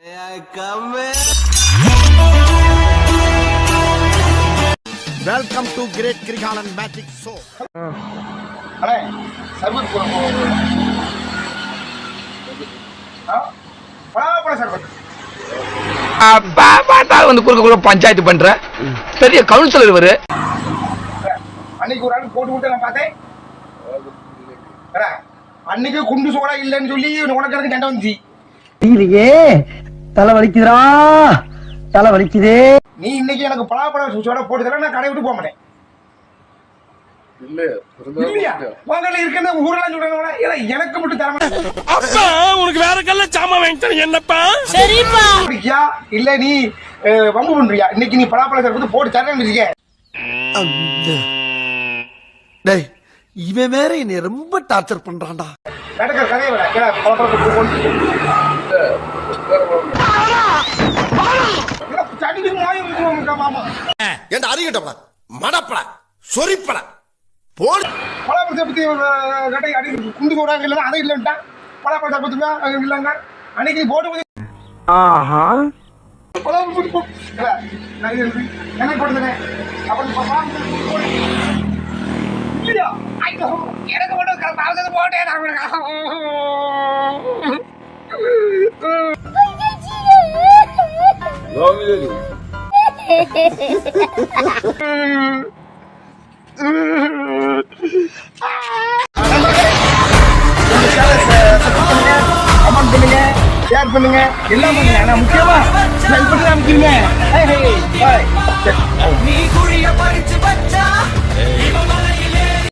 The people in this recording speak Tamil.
Welcome to Great Krigalan Magic Show. அண்ணே சர்பத் பலாப்பழ சர்பத் வந்து குறுக்க பஞ்சாயத்து பண்ற பெரிய கவுன்சிலர் இவரு. அன்னைக்கு ஒரு ஆள் போட்டு விட்டு நான் பார்த்தேன். அன்னைக்கு குண்டு சோடா இல்லைன்னு சொல்லி உனக்கு எனக்கு சண்டை வந்துச்சு. இல்லையே தலை வலிக்குதுடா, தலை வலிக்குதே. நீ இன்னைக்கு எனக்கு பலாப்பழ சோடா போட்டு தர, நான் கடை விட்டு போக மாட்டேன். இல்லையா உங்கள்ல இருக்கிற ஊரெல்லாம் சொல்றாங்க எனக்கு மட்டும் தர மாட்டேன். உனக்கு வேற கல்ல சாமா வாங்கிட்டேன் என்னப்பா? சரிப்பா. இல்ல நீ வம்பு பண்றியா? இன்னைக்கு நீ பலாப்பழ சர்பத் போட்டு தரேன்னு இருக்கே. டேய் இவன் வேற என்னை ரொம்ப டார்ச்சர் பண்றான்டா. நடக்கிற கதையை விட பலாப்பழ என்ன அறியட்டப்பா மடப்பட சொரிப்பட போடு. பலாப்பழ சர்பத்தி கடை அடி குண்டு போடாங்க இல்ல அதை இல்லைன்ட்டா பலாப்பழ சர்பத்துக்கு இல்லைங்க அன்னைக்கு போட்டு என்ன போட்டுனே அப்புறம் எனக்கு மட்டும் போட்டேன். கமெண்ட் பண்ணுங்க, ஷேர் பண்ணுங்க, எல்லாம் பண்ணுங்க. ஆனா முக்கியமா லைக் பண்ணி அமைக்கிறீங்க.